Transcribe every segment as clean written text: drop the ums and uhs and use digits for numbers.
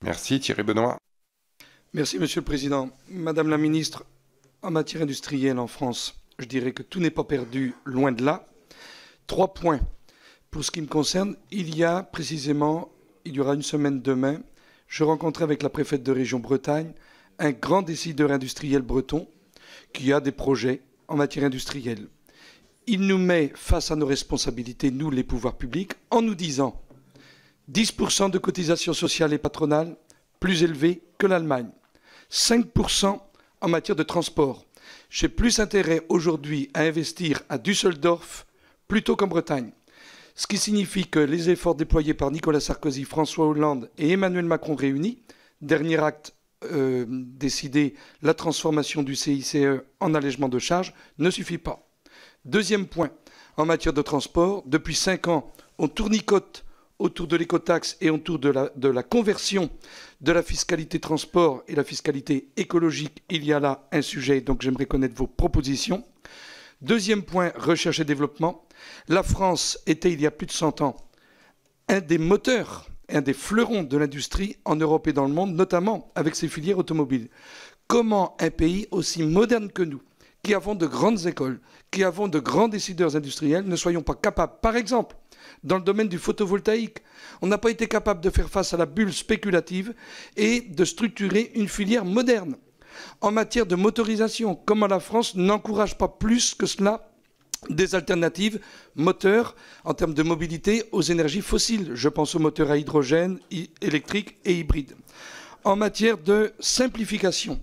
Merci Thierry Benoît. Merci Monsieur le Président. Madame la Ministre, en matière industrielle en France, je dirais que tout n'est pas perdu, loin de là. 3 points. Pour ce qui me concerne, il y aura une semaine demain, je rencontrais avec la préfète de région Bretagne un grand décideur industriel breton qui a des projets en matière industrielle. Il nous met face à nos responsabilités, nous les pouvoirs publics, en nous disant 10% de cotisation sociale et patronale plus élevée que l'Allemagne, 5% en matière de transport. J'ai plus intérêt aujourd'hui à investir à Düsseldorf plutôt qu'en Bretagne. Ce qui signifie que les efforts déployés par Nicolas Sarkozy, François Hollande et Emmanuel Macron réunis, dernier acte décidé, la transformation du CICE en allègement de charges, ne suffit pas. Deuxième point, en matière de transport, depuis 5 ans, on tournicote autour de l'écotaxe et autour de la conversion de la fiscalité transport et la fiscalité écologique. Il y a là un sujet, donc j'aimerais connaître vos propositions. Deuxième point, recherche et développement. La France était, il y a plus de 100 ans, un des moteurs, un des fleurons de l'industrie en Europe et dans le monde, notamment avec ses filières automobiles. Comment un pays aussi moderne que nous, qui avons de grandes écoles, qui avons de grands décideurs industriels, ne soyons pas capables, par exemple, dans le domaine du photovoltaïque, on n'a pas été capable de faire face à la bulle spéculative et de structurer une filière moderne. En matière de motorisation, comment la France n'encourage pas plus que cela des alternatives moteurs en termes de mobilité aux énergies fossiles. Je pense aux moteurs à hydrogène, électriques et hybrides. En matière de simplification,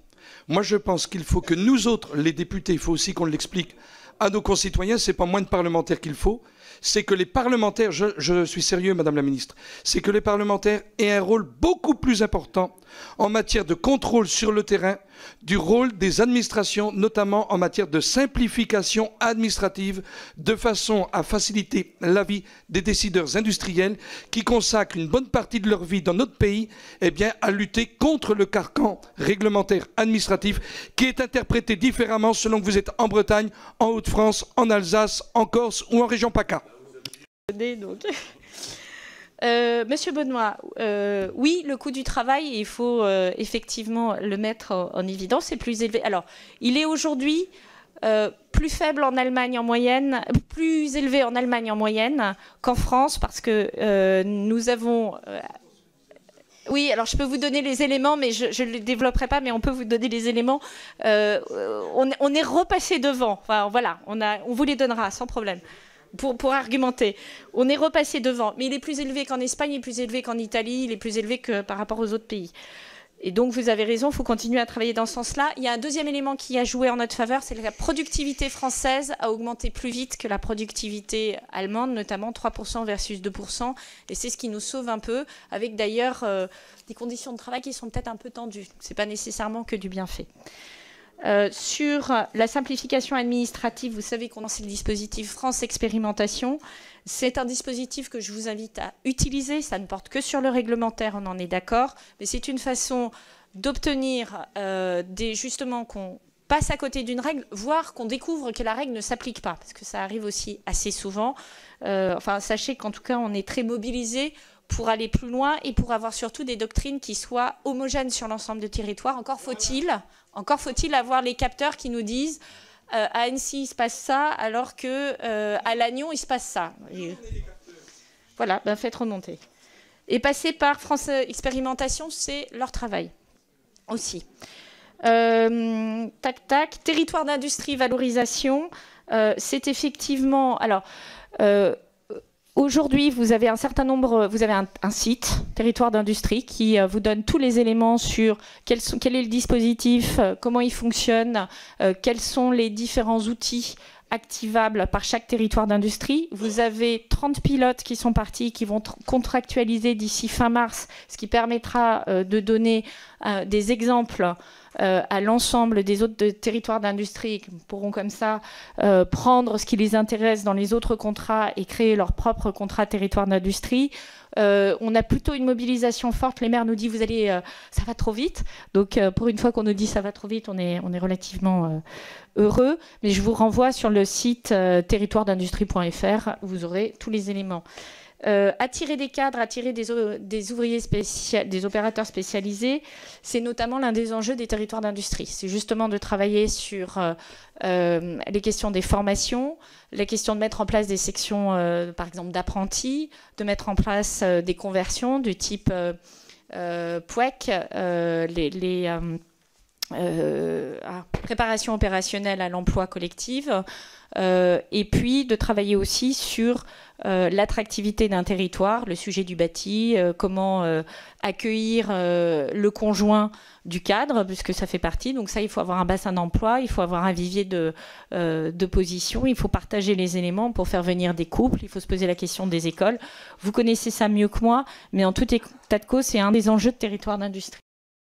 moi je pense qu'il faut que nous autres, les députés, il faut aussi qu'on l'explique à nos concitoyens, ce n'est pas moins de parlementaires qu'il faut, c'est que les parlementaires, je suis sérieux Madame la Ministre, c'est que les parlementaires aient un rôle beaucoup plus important en matière de contrôle sur le terrain du rôle des administrations, notamment en matière de simplification administrative, de façon à faciliter la vie des décideurs industriels qui consacrent une bonne partie de leur vie dans notre pays à lutter contre le carcan réglementaire administratif qui est interprété différemment selon que vous êtes en Bretagne, en Hauts-de-France, en Alsace, en Corse ou en région PACA. Monsieur Benoît, oui, le coût du travail, il faut effectivement le mettre en évidence, c'est plus élevé. Alors, il est aujourd'hui plus faible en Allemagne en moyenne, plus élevé en Allemagne en moyenne qu'en France, parce que nous avons... oui, alors je peux vous donner les éléments, mais je ne les développerai pas, mais on peut vous donner les éléments. On est repassé devant, enfin voilà, on vous les donnera sans problème. Pour argumenter. On est repassé devant, mais il est plus élevé qu'en Espagne, il est plus élevé qu'en Italie, il est plus élevé que par rapport aux autres pays. Et donc vous avez raison, il faut continuer à travailler dans ce sens-là. Il y a un deuxième élément qui a joué en notre faveur, c'est que la productivité française a augmenté plus vite que la productivité allemande, notamment 3% versus 2%. Et c'est ce qui nous sauve un peu, avec d'ailleurs des conditions de travail qui sont peut-être un peu tendues. Ce n'est pas nécessairement que du bienfait. Sur la simplification administrative, vous savez qu'on a lancé le dispositif France Expérimentation. C'est un dispositif que je vous invite à utiliser. Ça ne porte que sur le réglementaire, on en est d'accord. Mais c'est une façon d'obtenir justement qu'on passe à côté d'une règle, voire qu'on découvre que la règle ne s'applique pas. Parce que ça arrive aussi assez souvent. Enfin, sachez qu'en tout cas, on est très mobilisés pour aller plus loin et pour avoir surtout des doctrines qui soient homogènes sur l'ensemble du territoire. Encore faut-il avoir les capteurs qui nous disent à Annecy il se passe ça alors qu'à Lannion il se passe ça. Voilà, ben faites remonter. Et passer par France Expérimentation, c'est leur travail aussi. Territoire d'industrie, valorisation, c'est effectivement... Alors, aujourd'hui, vous avez un certain nombre, vous avez un site, territoire d'industrie, qui vous donne tous les éléments sur quel est le dispositif, comment il fonctionne, quels sont les différents outils activables par chaque territoire d'industrie. Vous avez 30 pilotes qui sont partis, qui vont contractualiser d'ici fin mars, ce qui permettra de donner des exemples à l'ensemble des autres territoires d'industrie qui pourront comme ça prendre ce qui les intéresse dans les autres contrats et créer leur propre contrat territoire d'industrie. On a plutôt une mobilisation forte. Les maires nous disent ça va trop vite. Donc pour une fois qu'on nous dit ça va trop vite, on est relativement heureux. Mais je vous renvoie sur le site territoiredindustrie.fr, vous aurez tous les éléments. Attirer des cadres, attirer des ouvriers des opérateurs spécialisés, c'est notamment l'un des enjeux des territoires d'industrie. C'est justement de travailler sur les questions des formations, la question de mettre en place des sections, par exemple, d'apprentis, de mettre en place des conversions du type POEC, préparation opérationnelle à l'emploi collectif, et puis de travailler aussi sur l'attractivité d'un territoire, le sujet du bâti, comment accueillir le conjoint du cadre, puisque ça fait partie. Donc ça, il faut avoir un bassin d'emploi, il faut avoir un vivier de position, il faut partager les éléments pour faire venir des couples, il faut se poser la question des écoles. Vous connaissez ça mieux que moi, mais en tout état de cause, c'est un des enjeux de territoire d'industrie.